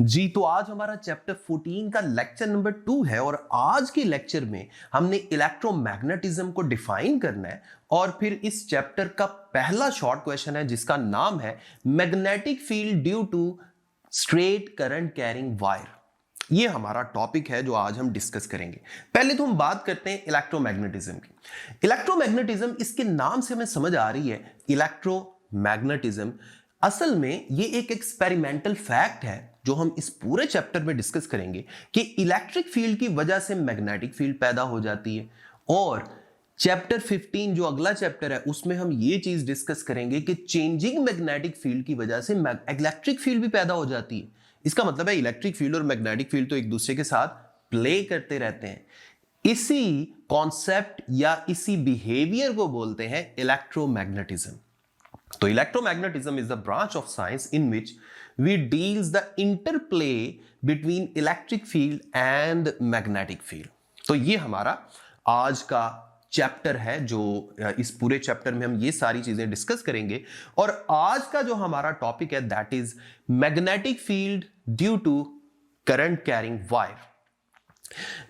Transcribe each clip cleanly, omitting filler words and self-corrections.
जी तो आज हमारा चैप्टर 14 का लेक्चर नंबर 2 है और आज के लेक्चर में हमने इलेक्ट्रोमैग्नेटिज्म को डिफाइन करना है और फिर इस चैप्टर का पहला शॉर्ट क्वेश्चन है जिसका नाम है magnetic field due to straight current carrying wire. ये हमारा टॉपिक है जो आज हम डिस्कस करेंगे। पहले तो हम बात करते हैं इलेक्ट्रोमैग्नेटिज्म की। इलेक्ट्रोमैग्नेटिज्म इसके नाम से हमें समझ आ रही है, इलेक्ट्रोमैग्नेटिज्म असल में ये एक एक्सपेरिमेंटल फैक्ट है जो हम इस पूरे चैप्टर में डिस्कस करेंगे कि इलेक्ट्रिक फील्ड की वजह से मैग्नेटिक फील्ड पैदा हो जाती है। और चैप्टर 15 जो अगला चैप्टर है उसमें हम ये चीज डिस्कस करेंगे कि चेंजिंग मैग्नेटिक फील्ड की वजह से इलेक्ट्रिक फील्ड भी पैदा हो जाती है। इसका मतलब है इलेक्ट्रिक फील्ड और मैग्नेटिक फील्ड तो एक दूसरे के साथ प्ले करते रहते हैं। इसी कॉन्सेप्ट या इसी बिहेवियर को बोलते हैं इलेक्ट्रोमैग्नेटिज्म। तो electromagnetism is the branch of science in which we deals the interplay between electric field and magnetic field. तो ये हमारा आज का चैप्टर है जो इस पूरे चैप्टर में हम ये सारी चीजें डिस्कस करेंगे। और आज का जो हमारा टॉपिक है that is magnetic field due to current carrying wire.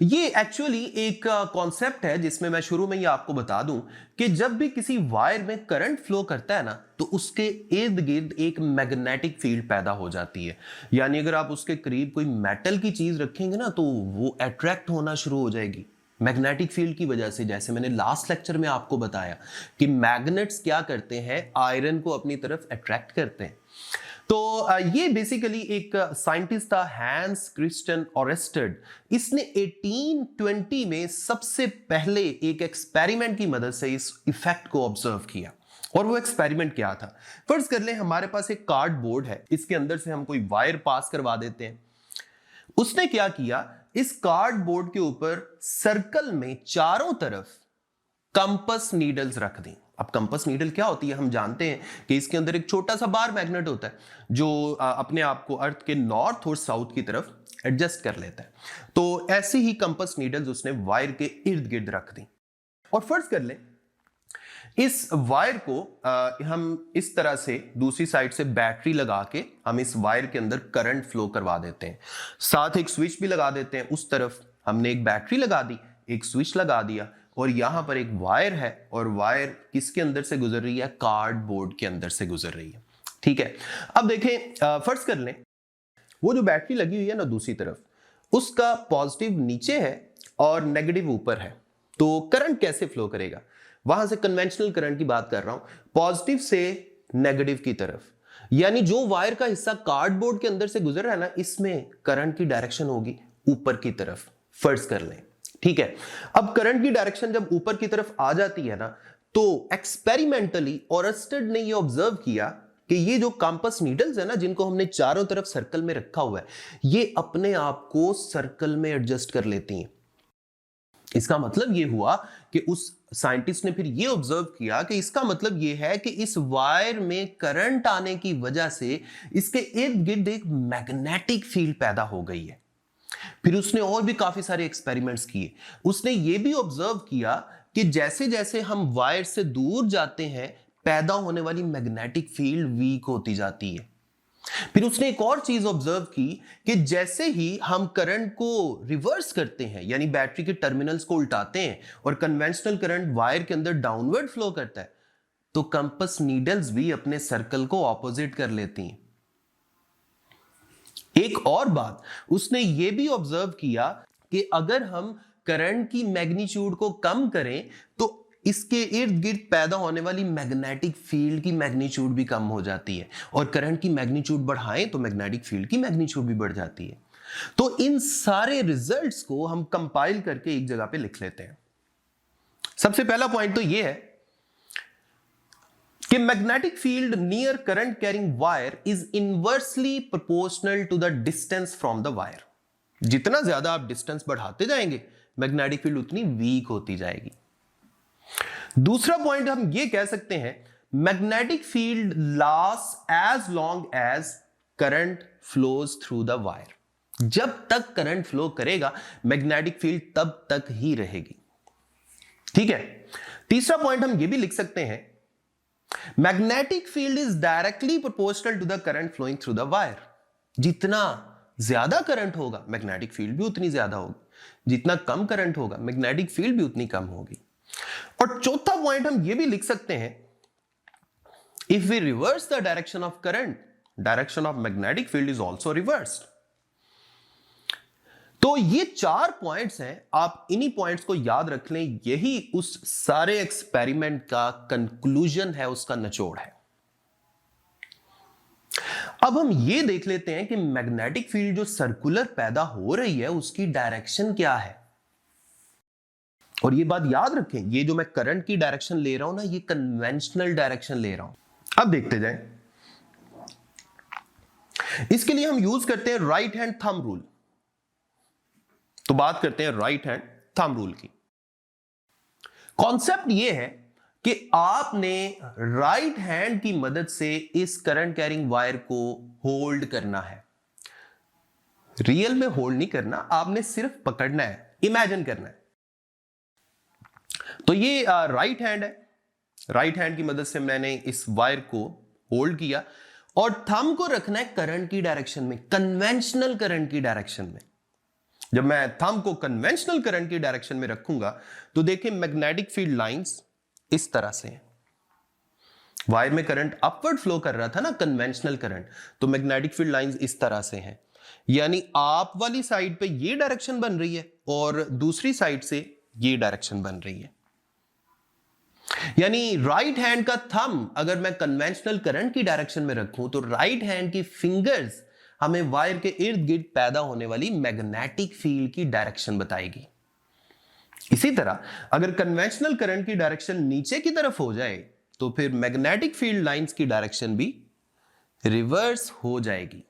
ये एक्चुअली एक कॉन्सेप्ट है जिसमें मैं शुरू में ही आपको बता दूं कि जब भी किसी वायर में करंट फ्लो करता है ना तो उसके इर्द गिर्द एक मैग्नेटिक फील्ड पैदा हो जाती है। यानी अगर आप उसके करीब कोई मेटल की चीज रखेंगे ना तो वो अट्रैक्ट होना शुरू हो जाएगी मैग्नेटिक फील्ड की वजह से। जैसे मैंने लास्ट लेक्चर में आपको बताया कि मैग्नेट्स क्या करते हैं, आयरन को अपनी तरफ अट्रैक्ट करते हैं। तो ये बेसिकली एक साइंटिस्ट था हैंस क्रिस्टियन ओरेस्टेड। इसने 1820 में सबसे पहले एक एक्सपेरिमेंट की मदद से इस इफेक्ट को ऑब्जर्व किया। और वो एक्सपेरिमेंट क्या था, फर्ज कर लें हमारे पास एक कार्डबोर्ड है, इसके अंदर से हम कोई वायर पास करवा देते हैं। उसने क्या किया, इस कार्डबोर्ड के ऊपर सर्कल में चारों तरफ कंपस नीडल्स रख दी। अब कंपस नीडल क्या होती है, हम जानते हैं कि इसके अंदर एक छोटा सा बार मैग्नेट होता है जो अपने आप को अर्थ के नॉर्थ और साउथ की तरफ एडजस्ट कर लेता है। तो ऐसे ही कंपस नीडल्स उसने वायर के इर्द गिर्द रख दी। और फर्ज कर लें इस वायर को हम इस तरह से दूसरी साइड से बैटरी लगा के हम इस वायर के अंदर करंट फ्लो करवा देते हैं। साथ एक स्विच भी लगा देते हैं। उस तरफ हमने एक बैटरी लगा दी, एक स्विच लगा दिया और यहां पर एक वायर है और वायर किसके अंदर से गुजर रही है, कार्डबोर्ड के अंदर से गुजर रही है। ठीक है, अब देखें फर्ज कर लें वो जो बैटरी लगी हुई है ना दूसरी तरफ, उसका पॉजिटिव नीचे है और नेगेटिव ऊपर है। तो करंट कैसे फ्लो करेगा, वहां से कन्वेंशनल करंट की बात कर रहा हूं, पॉजिटिव से नेगेटिव की तरफ। यानी जो वायर का हिस्सा कार्डबोर्ड के अंदर से गुजर रहा है ना, इसमें करंट की डायरेक्शन होगी ऊपर की तरफ, फर्ज कर लें। ठीक है, अब करंट की डायरेक्शन जब ऊपर की तरफ आ जाती है ना तो एक्सपेरिमेंटली ओरेस्टेड ने ये ऑब्जर्व किया कि ये जो कंपास नीडल्स है ना जिनको हमने चारों तरफ सर्कल में रखा हुआ है, ये अपने आप को सर्कल में एडजस्ट कर लेती हैं। इसका मतलब ये हुआ कि उस साइंटिस्ट ने फिर ये ऑब्जर्व किया कि इसका मतलब ये है कि इस वायर में करंट आने की वजह से इसके इर्द गिर्द एक मैग्नेटिक फील्ड पैदा हो गई है। फिर उसने और भी काफी सारे एक्सपेरिमेंट्स किए। उसने ये भी ऑब्जर्व किया कि जैसे जैसे हम वायर से दूर जाते हैं पैदा होने वाली मैग्नेटिक फील्ड वीक होती जाती है। फिर उसने एक और चीज ऑब्जर्व की कि जैसे ही हम करंट को रिवर्स करते हैं यानी बैटरी के टर्मिनल्स को उल्टाते हैं और कन्वेंशनल करंट वायर के अंदर डाउनवर्ड फ्लो करता है तो कंपास नीडल्स भी अपने सर्कल को ऑपोजिट कर लेती हैं। एक और बात उसने ये भी ऑब्जर्व किया कि अगर हम करंट की मैग्नीट्यूड को कम करें तो इसके इर्द गिर्द पैदा होने वाली मैग्नेटिक फील्ड की मैग्नीट्यूड भी कम हो जाती है और करंट की मैग्नीट्यूड बढ़ाएं तो मैग्नेटिक फील्ड की मैग्नीट्यूड भी बढ़ जाती है। तो इन सारे रिजल्ट्स को हम कंपाइल करके एक जगह पे लिख लेते हैं। सबसे पहला पॉइंट तो ये है कि magnetic field near current carrying wire is inversely proportional to the distance from the wire. जितना ज्यादा आप डिस्टेंस बढ़ाते जाएंगे मैग्नेटिक फील्ड उतनी वीक होती जाएगी। दूसरा पॉइंट हम ये कह सकते हैं magnetic field last as long as current flows through the wire. जब तक करंट फ्लो करेगा मैग्नेटिक फील्ड तब तक ही रहेगी। ठीक है, तीसरा पॉइंट हम ये भी लिख सकते हैं magnetic field is directly proportional to the current flowing through the wire. जितना ज्यादा करंट होगा मैग्नेटिक फील्ड भी उतनी ज्यादा होगी, जितना कम करंट होगा मैग्नेटिक फील्ड भी उतनी कम होगी। और चौथा पॉइंट हम ये भी लिख सकते हैं, if we reverse the direction of current, direction of magnetic field is also reversed. तो ये 4 पॉइंट्स हैं, आप इन्हीं पॉइंट्स को याद रख लें, यही उस सारे एक्सपेरिमेंट का कंक्लूजन है, उसका निचोड़ है। अब हम ये देख लेते हैं कि मैग्नेटिक फील्ड जो सर्कुलर पैदा हो रही है उसकी डायरेक्शन क्या है। और ये बात याद रखें, ये जो मैं करंट की डायरेक्शन ले रहा हूं ना, ये कन्वेंशनल डायरेक्शन ले रहा हूं। अब देखते जाएं, इसके लिए हम यूज करते हैं राइट हैंड थंब रूल। तो बात करते हैं राइट हैंड थंब रूल की। कॉन्सेप्ट ये है कि आपने राइट हैंड की मदद से इस करंट कैरिंग वायर को होल्ड करना है। रियल में होल्ड नहीं करना, आपने सिर्फ पकड़ना है, इमेजिन करना है। तो ये राइट हैंड है, राइट हैंड की मदद से मैंने इस वायर को होल्ड किया और थंब को रखना है करंट की डायरेक्शन में, कन्वेंशनल करंट की डायरेक्शन में। जब मैं थंब को कन्वेंशनल करंट की डायरेक्शन में रखूंगा तो देखिए मैग्नेटिक फील्ड लाइंस इस तरह से हैं। वायर में करंट अपवर्ड फ्लो कर रहा था ना, कन्वेंशनल करंट, तो मैग्नेटिक फील्ड लाइंस इस तरह से हैं। यानी आप वाली साइड पे ये डायरेक्शन बन रही है और दूसरी साइड से ये डायरेक्शन बन रही है। यानी राइट हैंड का थंब अगर मैं कन्वेंशनल करंट की डायरेक्शन में रखूं तो राइट हैंड की फिंगर्स हमें वायर के इर्द गिर्द पैदा होने वाली मैग्नेटिक फील्ड की डायरेक्शन बताएगी। इसी तरह अगर कन्वेंशनल करंट की डायरेक्शन नीचे की तरफ हो जाए तो फिर मैग्नेटिक फील्ड लाइंस की डायरेक्शन भी रिवर्स हो जाएगी।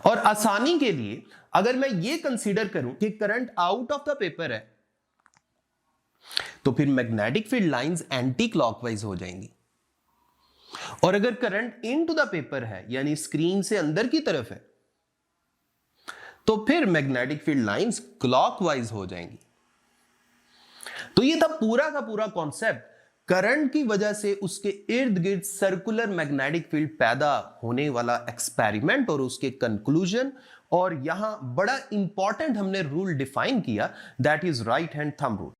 और आसानी के लिए अगर मैं ये कंसीडर करूं कि current out of the paper है तो फिर magnetic field lines anti clockwise हो जाएंगी। और अगर करंट इनटू द पेपर है यानी स्क्रीन से अंदर की तरफ है तो फिर मैग्नेटिक फील्ड लाइंस क्लॉकवाइज हो जाएंगी। तो ये था पूरा का पूरा कॉन्सेप्ट, करंट की वजह से उसके इर्द गिर्द सर्कुलर मैग्नेटिक फील्ड पैदा होने वाला एक्सपेरिमेंट और उसके कंक्लूजन। और यहां बड़ा इंपॉर्टेंट हमने रूल डिफाइन किया, that is right hand thumb rule.